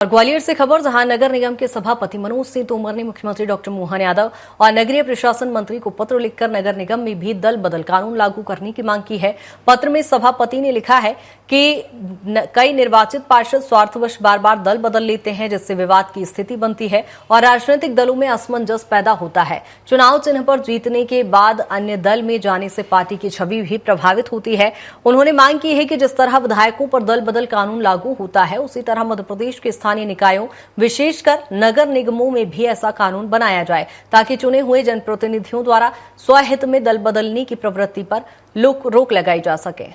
और ग्वालियर से खबर, जहां नगर निगम के सभापति मनोज सिंह तोमर ने मुख्यमंत्री डॉक्टर मोहन यादव और नगरीय प्रशासन मंत्री को पत्र लिखकर नगर निगम में भी दल बदल कानून लागू करने की मांग की है। पत्र में सभापति ने लिखा है कि कई निर्वाचित पार्षद स्वार्थवश बार बार दल बदल लेते हैं, जिससे विवाद की स्थिति बनती है और राजनीतिक दलों में असमंजस पैदा होता है। चुनाव चिन्ह पर जीतने के बाद अन्य दल में जाने से पार्टी की छवि भी प्रभावित होती है। उन्होंने मांग की है कि जिस तरह विधायकों पर दल बदल कानून लागू होता है, उसी तरह मध्य प्रदेश के स्थानीय निकायों विशेषकर नगर निगमों में भी ऐसा कानून बनाया जाए, ताकि चुने हुए जनप्रतिनिधियों द्वारा स्वहित में दल बदलने की प्रवृत्ति पर रोक लगाई जा सके।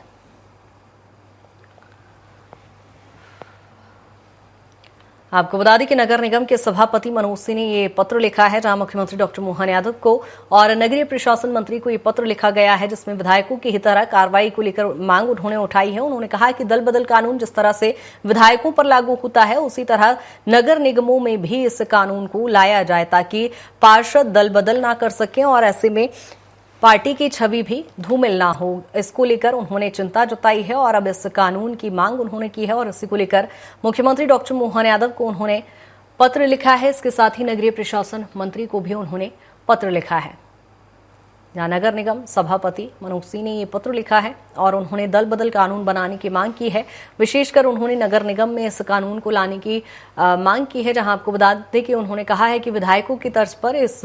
आपको बता दें कि नगर निगम के सभापति मनोज सिंह ने ये पत्र लिखा है, जहां मुख्यमंत्री डॉक्टर मोहन यादव को और नगरीय प्रशासन मंत्री को ये पत्र लिखा गया है, जिसमें विधायकों की ही तरह कार्रवाई को लेकर मांग उन्होंने उठाई है। उन्होंने कहा कि दल बदल कानून जिस तरह से विधायकों पर लागू होता है, उसी तरह नगर निगमों में भी इस कानून को लाया जाए, ताकि पार्षद दल बदल ना कर सकें और ऐसे में पार्टी की छवि भी धूमिल ना हो। इसको लेकर उन्होंने चिंता जताई है और अब इस कानून की मांग उन्होंने की है और इसी को लेकर मुख्यमंत्री डॉक्टर मोहन यादव को उन्होंने पत्र लिखा है। इसके साथ ही नगरीय प्रशासन मंत्री को भी उन्होंने पत्र लिखा है। जहां नगर निगम सभापति मनोज सिंह ने ये पत्र लिखा है और उन्होंने दल बदल कानून बनाने की मांग की है। विशेषकर उन्होंने नगर निगम में इस कानून को लाने की मांग की है, जहां आपको बता दें कि उन्होंने कहा है कि विधायकों की तर्ज पर इस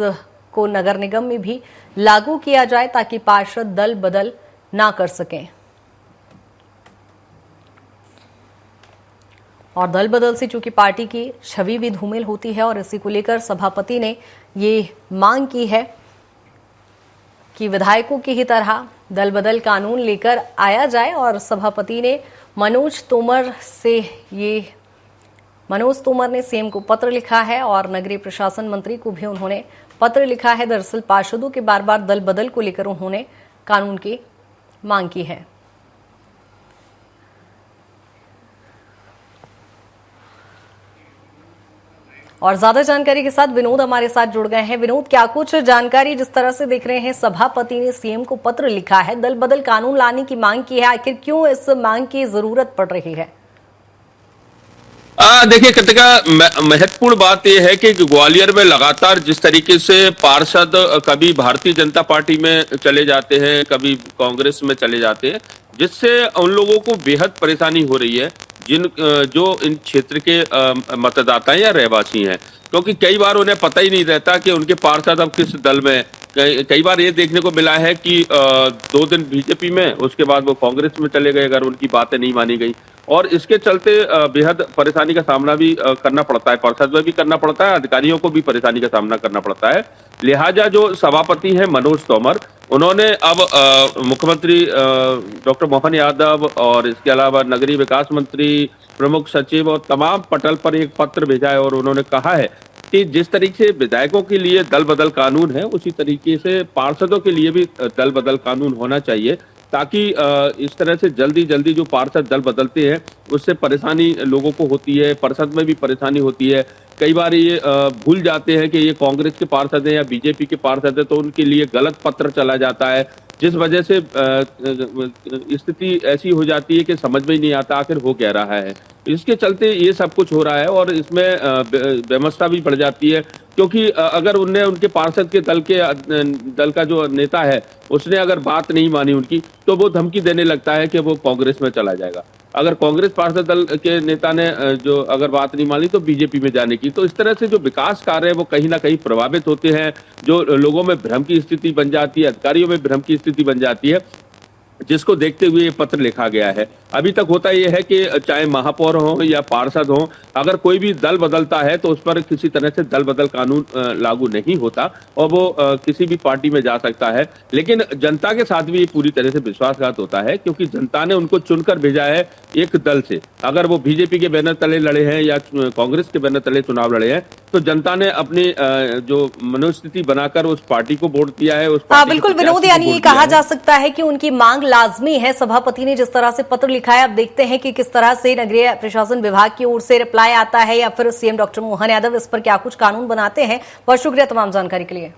को नगर निगम में भी लागू किया जाए, ताकि पार्षद दल बदल ना कर सकें। और दल बदल से चूंकि पार्टी की छवि भी धूमिल होती है और इसी को लेकर सभापति ने ये मांग की है कि विधायकों की ही तरह दल बदल कानून लेकर आया जाए। और सभापति ने मनोज तोमर ने सीएम को पत्र लिखा है और नगरीय प्रशासन मंत्री को भी उन्होंने पत्र लिखा है। दरअसल पार्षदों के बार बार दल बदल को लेकर उन्होंने कानून की मांग की है। और ज्यादा जानकारी के साथ विनोद हमारे साथ जुड़ गए हैं। विनोद, क्या कुछ जानकारी, जिस तरह से देख रहे हैं सभापति ने सीएम को पत्र लिखा है, दल बदल कानून लाने की मांग की है, आखिर क्यों इस मांग की जरूरत पड़ रही है? देखिए कृतिका, महत्वपूर्ण बात यह है कि ग्वालियर में लगातार जिस तरीके से पार्षद कभी भारतीय जनता पार्टी में चले जाते हैं, कभी कांग्रेस में चले जाते हैं, जिससे उन लोगों को बेहद परेशानी हो रही है जो इन क्षेत्र के मतदाता या रहवासी हैं, क्योंकि कई बार उन्हें पता ही नहीं रहता कि उनके पार्षद अब किस दल में। कई बार ये देखने को मिला है कि 2 दिन बीजेपी में, उसके बाद वो कांग्रेस में चले गए अगर उनकी बातें नहीं मानी गई, और इसके चलते बेहद परेशानी का सामना भी करना पड़ता है, पार्षद में भी करना पड़ता है, अधिकारियों को भी परेशानी का सामना करना पड़ता है। लिहाजा जो सभापति हैं मनोज तोमर, उन्होंने अब मुख्यमंत्री डॉक्टर मोहन यादव और इसके अलावा नगरीय विकास मंत्री, प्रमुख सचिव और तमाम पटल पर एक पत्र भेजा है और उन्होंने कहा है कि जिस तरीके से विधायकों के लिए दल बदल कानून है, उसी तरीके से पार्षदों के लिए भी दल बदल कानून होना चाहिए, ताकि इस तरह से जल्दी जो पार्षद दल बदलते हैं उससे परेशानी लोगों को होती है, पार्षद में भी परेशानी होती है। कई बार ये भूल जाते हैं कि ये कांग्रेस के पार्षद हैं या बीजेपी के पार्षद हैं, तो उनके लिए गलत पत्र चला जाता है, जिस वजह से स्थिति ऐसी हो जाती है कि समझ में ही नहीं आता आखिर हो क्या रहा है। इसके चलते ये सब कुछ हो रहा है और इसमें व्यवस्था भी बढ़ जाती है, क्योंकि अगर उनके पार्षद के दल का जो नेता है उसने अगर बात नहीं मानी उनकी, तो वो धमकी देने लगता है कि वो कांग्रेस में चला जाएगा। अगर कांग्रेस पार्षद दल के नेता ने जो अगर बात नहीं मानी तो बीजेपी में जाने की, तो इस तरह से जो विकास कार्य है वो कहीं ना कहीं प्रभावित होते हैं, जो लोगों में भ्रम की स्थिति बन जाती है, अधिकारियों में भ्रम की स्थिति बन जाती है, जिसको देखते हुए ये पत्र लिखा गया है। अभी तक होता यह है कि चाहे महापौर हो या पार्षद हो, अगर कोई भी दल बदलता है तो उस पर किसी तरह से दल बदल कानून लागू नहीं होता और वो किसी भी पार्टी में जा सकता है। लेकिन जनता के साथ भी ये पूरी तरह से विश्वासघात होता है, क्योंकि जनता ने उनको चुनकर भेजा है एक दल से। अगर वो बीजेपी के बैनर तले लड़े हैं या कांग्रेस के बैनर तले चुनाव लड़े हैं, तो जनता ने अपनी जो मनोस्थिति बनाकर उस पार्टी को वोट दिया है। बिल्कुल विनोद, यानी ये कहा जा सकता है कि उनकी मांग लाजमी है। सभापति ने जिस तरह से पत्र लिखा है, अब देखते हैं कि किस तरह से नगरीय प्रशासन विभाग की ओर से रिप्लाई आता है या फिर सीएम डॉक्टर मोहन यादव इस पर क्या कुछ कानून बनाते हैं। बहुत शुक्रिया तमाम जानकारी के लिए।